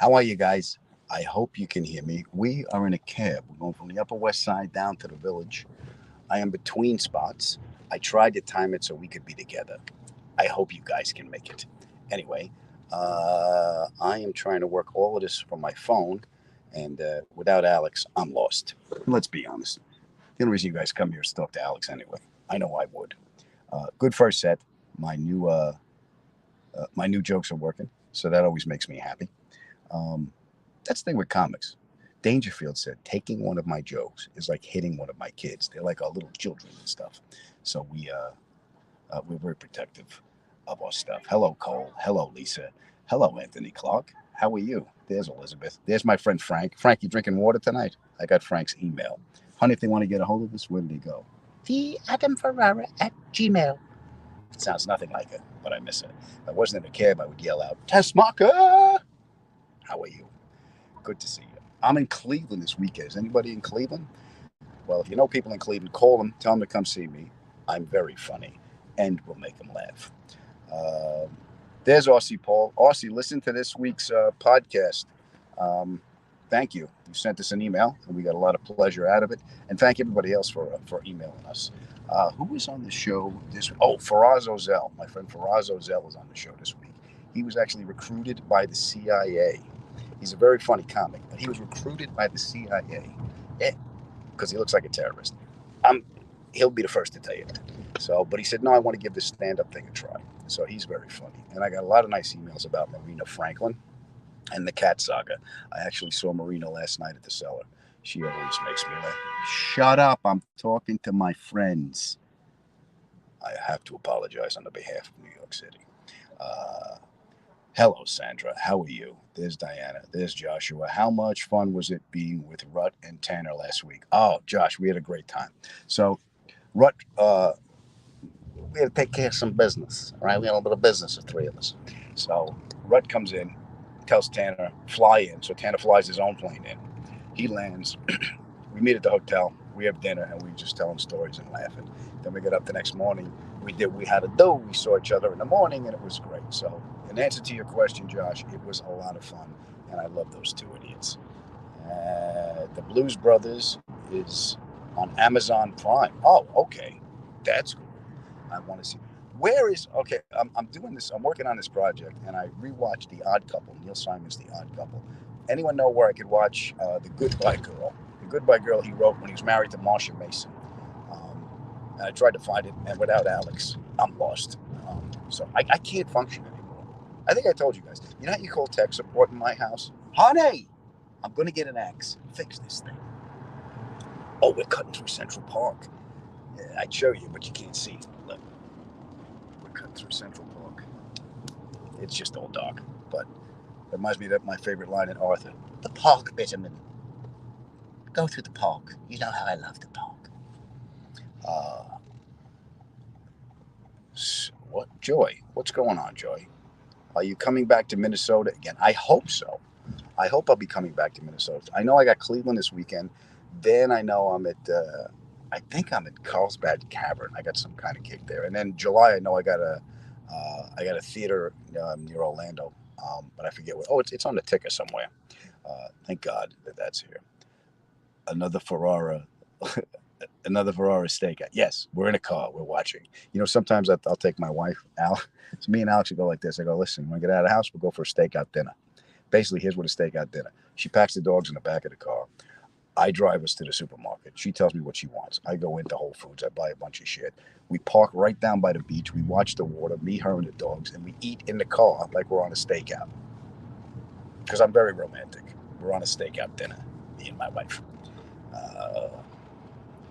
How are you guys? I hope you can hear me. We are in a cab. We're going from the Upper West Side down to the Village. I am between spots. I tried to time it so we could be together. I hope you guys can make it. Anyway, I am trying to work all of this from my phone, and without Alex, I'm lost. Let's be honest. The only reason you guys come here is to talk to Alex anyway. I know I would. Good first set. My new my new jokes are working, so that always makes me happy. Um, that's the thing with comics. Dangerfield said taking one of my jokes is like hitting one of my kids. They're like our little children and stuff. So we're very protective of our stuff. Hello, Cole. Hello, Lisa. Hello, Anthony Clark. How are you? There's Elizabeth. There's my friend Frank. Frank, you drinking water tonight? I got Frank's email. Honey, if they want to get a hold of us, where did he go? The Adam Ferrara at Gmail. It sounds nothing like it, but I miss it. If I wasn't in a cab, I would yell out, Tessmacher! How are you? Good to see you. I'm in Cleveland this weekend. Is anybody in Cleveland? Well, if you know people in Cleveland, call them, tell them to come see me. I'm very funny, and we'll make them laugh. Um, there's Aussie Paul. Aussie, listen to this week's podcast. Um, thank you. You sent us an email, and we got a lot of pleasure out of it. And thank everybody else for emailing us. Who was on the show this week? Oh, Faraz Ozel. My friend Faraz Ozel is on the show this week. He was actually recruited by the CIA. He's a very funny comic, but he was recruited by the CIA. Yeah, because he looks like a terrorist. I'm. He'll be the first to tell you that. So, but he said, no, I want to give this stand-up thing a try. So he's very funny. And I got a lot of nice emails about Marina Franklin and the Cat Saga. I actually saw Marina last night at the Cellar. She always makes me laugh. Shut up! I'm talking to my friends. I have to apologize on the behalf of New York City. Uh, Hello, Sandra. How are you? There's Diana. There's Joshua. How much fun was it being with Rut and Tanner last week? Oh, Josh, we had a great time. So, Rut, we had to take care of some business, right? We had a little bit of business, the three of us. So, Rut comes in, tells Tanner, fly in. So, Tanner flies his own plane in. He lands. We meet at the hotel. We have dinner, and we just telling stories and laughing. Then we get up the next morning. We had a do. We saw each other in the morning, and it was great. So, in answer to your question, Josh, it was a lot of fun, and I love those two idiots. The Blues Brothers is on Amazon Prime. Oh, okay, that's cool. I want to see. Where is okay? I'm doing this. I'm working on this project, and I rewatched The Odd Couple. Neil Simon's The Odd Couple. Anyone know where I could watch The Goodbye Girl? The Goodbye Girl he wrote when he was married to Marsha Mason. And I tried to find it, and without Alex, I'm lost. So I can't function anymore. I think I told you guys. You know how you call tech support in my house? Honey, I'm going to get an axe. Fix this thing. Oh, we're cutting through Central Park. Yeah, I'd show you, but you can't see. Look, we're cutting through Central Park. It's just all dark, but it reminds me of my favorite line in Arthur. The park, Benjamin. Go through the park. You know how I love the park. What, Joy? What's going on, Joy? Are you coming back to Minnesota again? I hope so. I hope I'll be coming back to Minnesota. I know I got Cleveland this weekend. Then I know I'm at. I think I'm at Carlsbad Cavern. I got some kind of gig there. And then July, I know I got a theater near Orlando, but I forget what. Oh, it's on the ticker somewhere. Thank God that that's here. Another Ferrara. Another Ferrara stakeout. Yes, we're in a car. We're watching. You know, sometimes I'll take my wife, Al. So me and Alex will go like this. I go, listen, when we get out of the house, we'll go for a stakeout dinner. Basically, here's what a stakeout dinner. She packs the dogs in the back of the car. I drive us to the supermarket. She tells me what she wants. I go into Whole Foods. I buy a bunch of shit. We park right down by the beach. We watch the water, me, her, and the dogs, and we eat in the car like we're on a stakeout. Because I'm very romantic. We're on a stakeout dinner, me and my wife.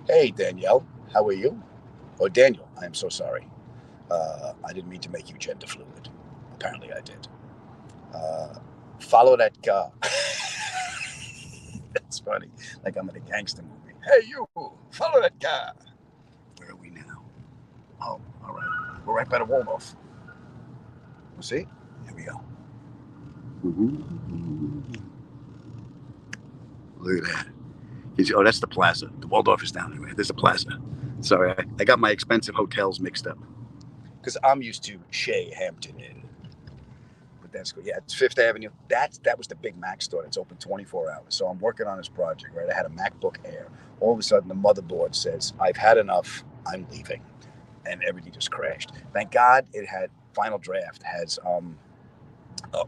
Hey, Danielle, how are you? Oh, Daniel, I am so sorry. I didn't mean to make you gender fluid. Apparently, I did. Follow that car. That's funny. Like I'm in a gangster movie. Hey, you, follow that car. Where are we now? Oh, all right. We're right by the Waldorf. You see? Here we go. Look at that. Oh, that's the plaza. The Waldorf is down there. There's a plaza. Sorry, I got my expensive hotels mixed up. Because I'm used to Shea, Hampton Inn. But That's good. Yeah, it's Fifth Avenue. That was the big Mac store. It's open 24 hours. So I'm working on this project, right? I had a MacBook Air. All of a sudden, the motherboard says, "I've had enough. I'm leaving," and everything just crashed. Thank God it had Final Draft has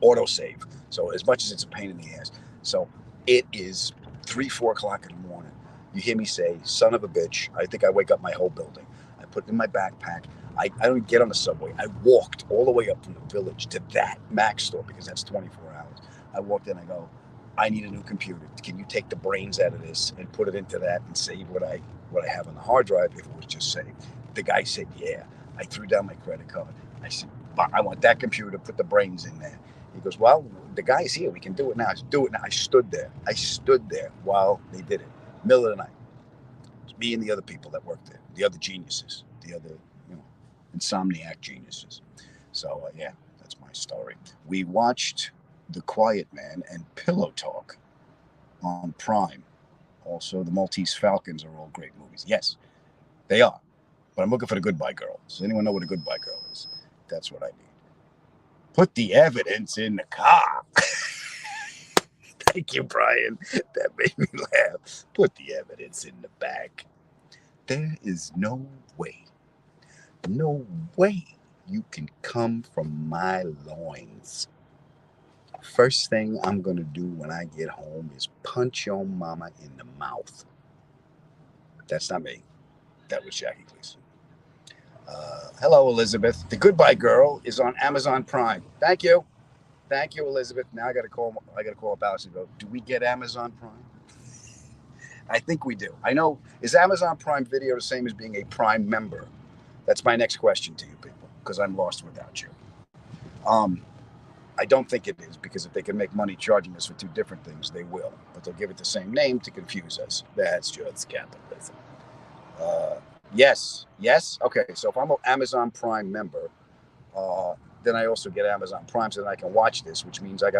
autosave. So as much as it's a pain in the ass, so it is 3, 4 o'clock in the morning. You hear me say, "Son of a bitch!" I think I wake up my whole building. I put it in my backpack. I don't even get on the subway. I walked all the way up from the village to that Mac store because that's 24 hours. I walked in. I go, "I need a new computer. Can you take the brains out of this and put it into that and save what I have on the hard drive if it was just saved?" The guy said, "Yeah." I threw down my credit card. I said, "I want that computer. Put the brains in there." He goes, "Well, the guy's here. We can do it now." I said, "Do it now." I stood there. While they did it. Middle of the night. It's me and the other people that worked there, the other geniuses, the other, you know, insomniac geniuses. So, yeah, that's my story. We watched The Quiet Man and Pillow Talk on Prime. Also, The Maltese Falcons are all great movies. Yes, they are. But I'm looking for The Goodbye Girl. Does anyone know what A Goodbye Girl is? That's what I need. Put the evidence in the car. Thank you, Brian. That made me laugh. Put the evidence in the back. There is no way you can come from my loins. First thing I'm going to do when I get home is punch your mama in the mouth. That's not me. That was Jackie Gleason. Hello, Elizabeth. The Goodbye Girl is on Amazon Prime. Thank you. Thank you, Elizabeth. Now I got to call up Alex and go, do we get Amazon Prime? I think we do. I know. Is Amazon Prime Video the same as being a Prime member? That's my next question to you people, because I'm lost without you. I don't think it is, because if they can make money charging us for two different things, they will. But they'll give it the same name to confuse us. That's just capitalism. Yes. Okay, so if I'm an Amazon Prime member, then I also get Amazon Prime, so then I can watch this, which means I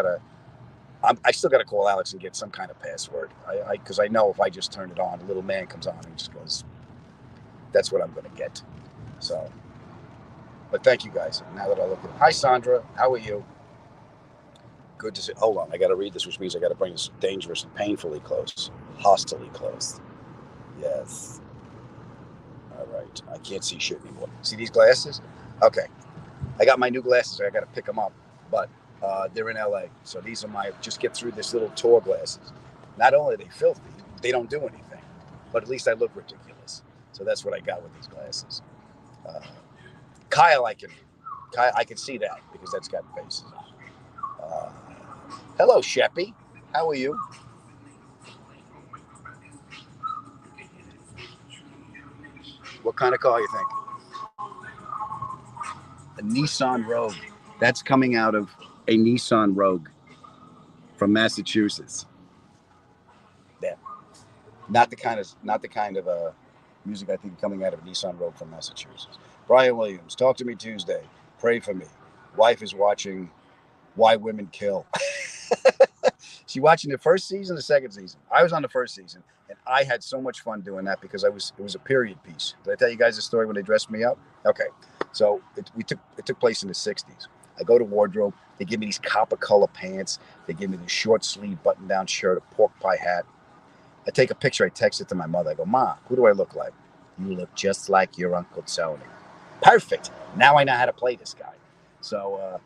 still got to call Alex and get some kind of password. Because I know if I just turn it on, a little man comes on and just goes, that's what I'm going to get. So, but thank you guys. Now that I look at it. Hi, Sandra. How are you? Good to see. Hold on. I got to read this, which means I got to bring this dangerous and painfully close. Hostily close. Yes. All right. I can't see shit anymore. See these glasses? Okay. I got my new glasses. I got to pick them up. But they're in LA. So these are my just get through this little tour glasses. Not only are they filthy, they don't do anything. But at least I look ridiculous. So that's what I got with these glasses. Kyle, I can see that because that's got faces. Hello, Sheppy. How are you? What kind of car you think? A Nissan Rogue. That's coming out of a Nissan Rogue from Massachusetts. Yeah. Not the kind of music I think coming out of a Nissan Rogue from Massachusetts. Brian Williams, talk to me Tuesday. Pray for me. Wife is watching Why Women Kill. She watching the first season, the second season. I was on the first season, and I had so much fun doing that because it was a period piece. Did I tell you guys the story when they dressed me up? Okay, so it took place in the '60s. I go to wardrobe. They give me these copper color pants. They give me this short sleeve button down shirt, a pork pie hat. I take a picture. I text it to my mother. I go, "Ma, who do I look like?" "You look just like your Uncle Tony." Perfect. Now I know how to play this guy. So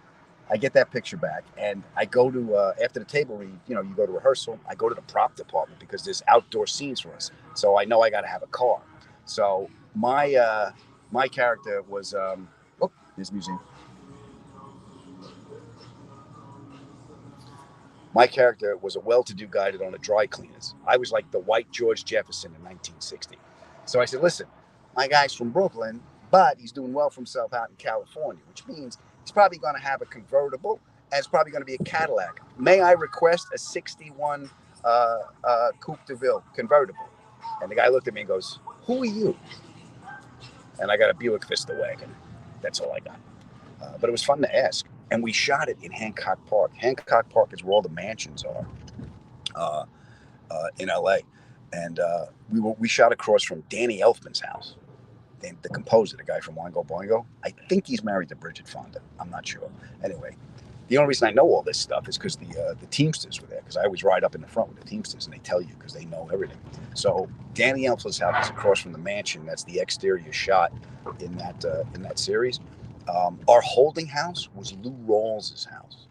I get that picture back, and I go to after the table read. You go to rehearsal. I go to the prop department because there's outdoor scenes for us. So I know I got to have a car. So my character was here's the museum. My character was a well-to-do guy that owned a dry cleaners. I was like the white George Jefferson in 1960. So I said, "Listen, my guy's from Brooklyn, but he's doing well for himself out in California, which means he's probably going to have a convertible, and it's probably going to be a Cadillac. May I request a '61 Coupe de Ville convertible?" And the guy looked at me and goes, "Who are you?" And I got a Buick Vista wagon. That's all I got. But it was fun to ask. And we shot it in Hancock Park. Hancock Park is where all the mansions are in LA. And we shot across from Danny Elfman's house, the composer, the guy from Oingo Boingo. I think he's married to Bridget Fonda. I'm not sure. Anyway, The only reason I know all this stuff is because the Teamsters were there, because I always ride up in the front with the Teamsters, and they tell you because they know everything. So Danny Elfler's house is across from the mansion. That's the exterior shot in that series. Our holding house was Lou Rawls' house.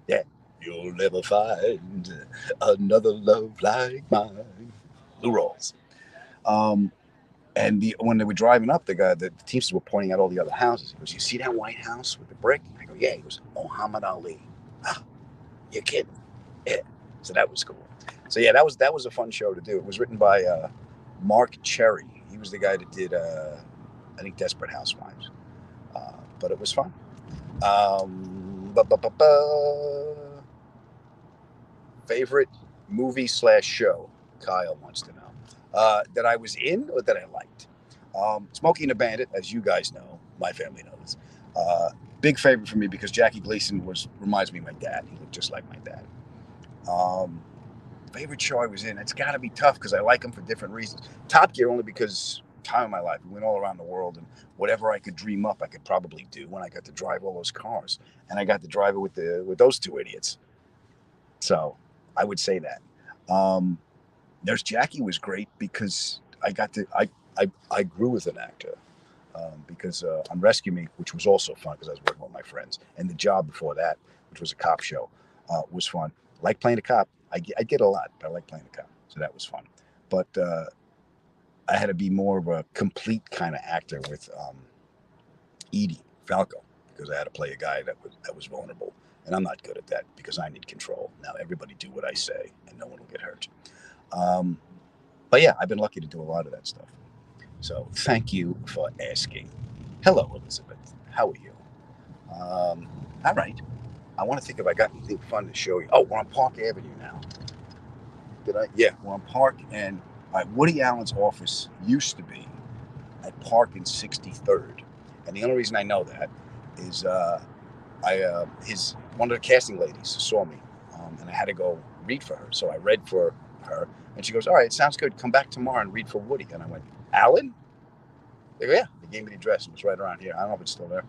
Yeah, you'll never find another love like mine. Lou Rawls. Um, and when they were driving up, the Teamsters were pointing out all the other houses. He goes, "You see that white house with the brick?" I go, "Yeah." He goes, "Muhammad Ali." Ah, you're kidding? Yeah. So that was cool. So yeah, that was a fun show to do. It was written by Mark Cherry. He was the guy that did I think Desperate Housewives. But it was fun. Favorite movie/show? Kyle wants to know. That I was in or that I liked? Smokey and the Bandit, as you guys know, my family knows. Big favorite for me because Jackie Gleason reminds me of my dad. He looked just like my dad. Favorite show I was in? It's got to be tough because I like him for different reasons. Top Gear only because time of my life. We went all around the world, and whatever I could dream up, I could probably do when I got to drive all those cars, and I got to drive it with those two idiots. So I would say that. Nurse Jackie was great because I grew as an actor. Because on Rescue Me, which was also fun because I was working with my friends, and The Job before that, which was a cop show, was fun. Like playing a cop. I get a lot, but I like playing a cop, so that was fun. But I had to be more of a complete kind of actor with Edie Falco because I had to play a guy that was vulnerable, and I'm not good at that because I need control. Now everybody do what I say, and no one will get hurt. But yeah, I've been lucky to do a lot of that stuff. So thank you for asking. Hello, Elizabeth. How are you? All right. I want to think if I got anything fun to show you. Oh, we're on Park Avenue now. Did I? Yeah, we're on Park, and Woody Allen's office used to be at Park and 63rd. And the only reason I know that is one of the casting ladies saw me, and I had to go read for her. So I read for her, and she goes, "All right, sounds good. Come back tomorrow and read for Woody." And I went, "Alan?" They go, "Yeah." They gave me the address, and it's right around here. I don't know if it's still there.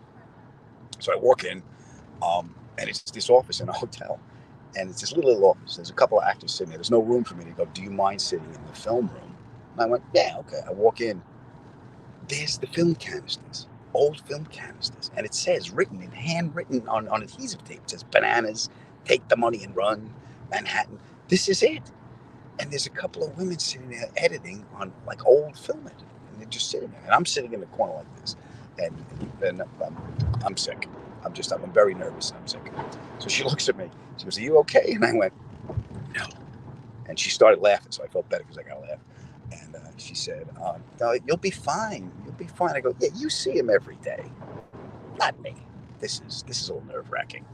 So I walk in, and it's this office in a hotel, and it's this little office. There's a couple of actors sitting there. There's no room for me to go. "Do you mind sitting in the film room?" And I went, "Yeah, okay." I walk in. There's the film canisters, old film canisters, and it says, handwritten on adhesive tape, it says, "Bananas, take the money and run, Manhattan." This is it. And there's a couple of women sitting there editing on like old film editing, and they're just sitting there, and I'm sitting in the corner like this, and I'm sick. I'm very nervous and I'm sick. So she looks at me. She goes, "Are you okay?" And I went, "No." And she started laughing, so I felt better because I got to laugh. And she said, "No, you'll be fine. You'll be fine." I go, "Yeah, you see him every day, not me. This is a little nerve wracking."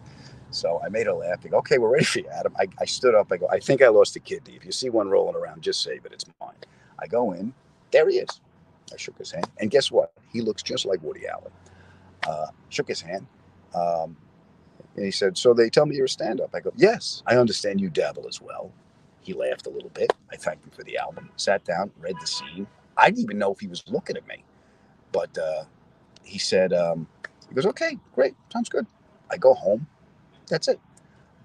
So I made her laugh. I go, "Okay, we're ready for you, Adam." I stood up. I go, "I think I lost a kidney. If you see one rolling around, just save it. It's mine." I go in. There he is. I shook his hand, and guess what? He looks just like Woody Allen. Shook his hand. Um, and he said, "So they tell me you're a stand-up." I go, "Yes, I understand you dabble as well." He laughed a little bit. I thanked him for the album. Sat down, read the scene. I didn't even know if he was looking at me, but he said, he goes, "Okay, great, sounds good." I go home. That's it.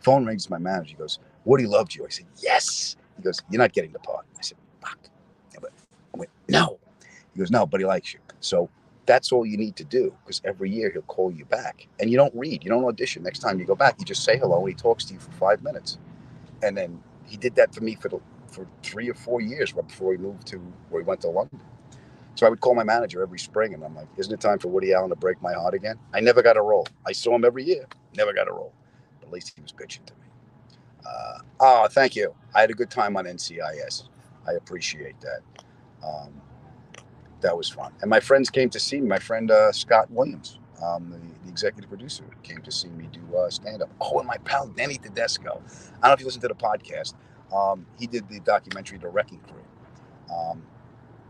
Phone rings. My manager. He goes, "Woody loved you." I said, "Yes." He goes, "You're not getting the part." I said, "Fuck." I went, "No." He goes, "No, but he likes you." So that's all you need to do because every year he'll call you back, and you don't read, you don't audition. Next time you go back, you just say hello, and he talks to you for 5 minutes. And then he did that for me for 3 or 4 years right before he moved to where he went to London. So I would call my manager every spring, and I'm like, "Isn't it time for Woody Allen to break my heart again?" I never got a role. I saw him every year, never got a role. But at least he was bitching to me. Thank you. I had a good time on NCIS. I appreciate that. Um, that was fun. And my friends came to see me. My friend Scott Williams, the executive producer, came to see me do stand up. Oh, and my pal Denny Tedesco. I don't know if you listen to the podcast. He did the documentary The Wrecking Crew.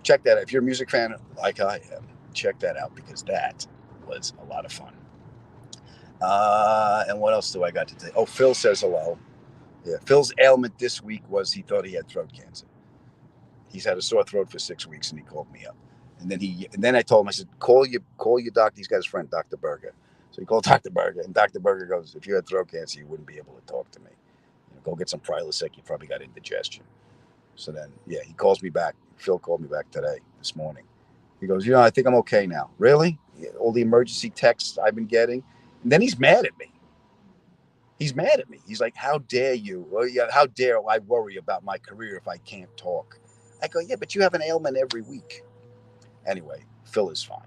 Check that out. If you're a music fan like I am, check that out because that was a lot of fun. And what else do I got to tell you? Oh, Phil says hello. Yeah, Phil's ailment this week was he thought he had throat cancer. He's had a sore throat for 6 weeks, and he called me up. And then I told him, I said, call your doctor. He's got his friend, Dr. Berger. So he called Dr. Berger, and Dr. Berger goes, if you had throat cancer, you wouldn't be able to talk to me. Go get some Prilosec. You probably got indigestion. So then, yeah, he calls me back. Phil called me back this morning. He goes, I think I'm okay now. Really? All the emergency texts I've been getting. And then he's mad at me. He's mad at me. He's like, how dare you? Well, yeah, how dare I worry about my career if I can't talk? I go, yeah, but you have an ailment every week. Anyway, Phil is fine.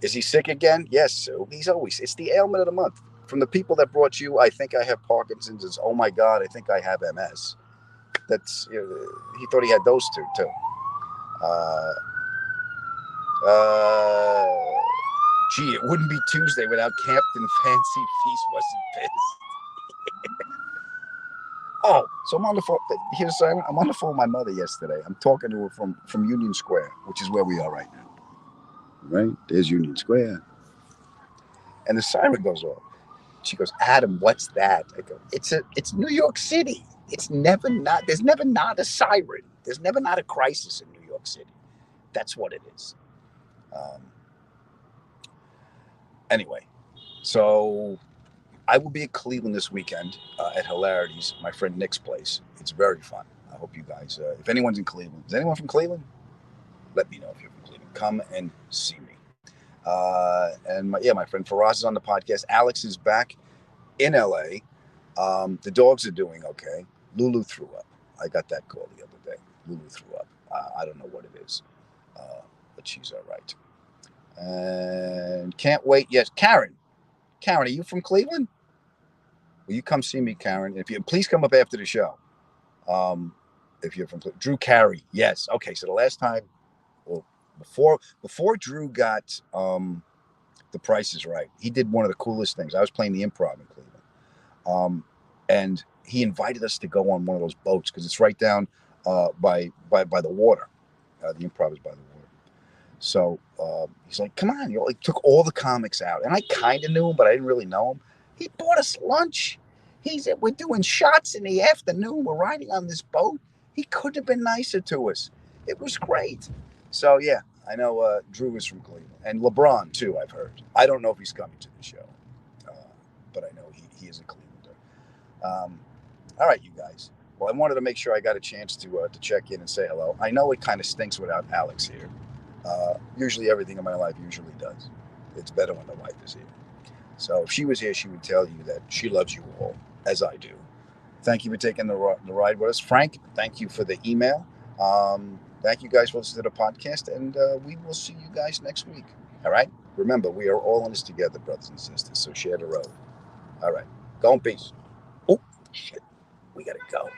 Is he sick again? Yes, he's always. It's the ailment of the month. From the people that brought you, I think I have Parkinson's. It's, oh my God, I think I have MS. That's he thought he had those two too. Gee, it wouldn't be Tuesday without Captain Fancy Feast wasn't pissed. Oh, so I'm on the phone. Here's Simon. I'm on the phone with my mother yesterday. I'm talking to her from Union Square, which is where we are right now. Right? There's Union Square. And the siren goes off. She goes, Adam, what's that? I go, it's New York City. There's never not a siren. There's never not a crisis in New York City. That's what it is. Anyway, so I will be at Cleveland this weekend at Hilarities, my friend Nick's place. It's very fun. I hope you guys, if anyone's in Cleveland, is anyone from Cleveland? Let me know if you're from Cleveland. Come and see me. And my friend Faraz is on the podcast. Alex is back in LA. The dogs are doing okay. Lulu threw up. I got that call the other day. Lulu threw up. I don't know what it is, but she's all right. And can't wait. Yes, Karen, are you from Cleveland? Will you come see me, Karen? If you please come up after the show. If you're from Drew Carey, yes. Okay, so the last time, well, before Drew got The Price is Right, he did one of the coolest things. I was playing the Improv in Cleveland, and he invited us to go on one of those boats because it's right down by the water. The Improv is by the water. So he's like, come on. He took all the comics out. And I kind of knew him, but I didn't really know him. He bought us lunch. He said, we're doing shots in the afternoon. We're riding on this boat. He couldn't have been nicer to us. It was great. So, yeah, I know Drew is from Cleveland. And LeBron, too, I've heard. I don't know if he's coming to the show, but I know he is a Clevelander. All right, you guys. Well, I wanted to make sure I got a chance to check in and say hello. I know it kind of stinks without Alex here. Usually everything in my life usually does. It's better when the wife is here. So if she was here, she would tell you that she loves you all, as I do. Thank you for taking the ride with us. Frank, thank you for the email. Thank you guys for listening to the podcast, and we will see you guys next week. All right? Remember, we are all in this together, brothers and sisters, so share the road. All right. Go in peace. Oh, shit. We got to go.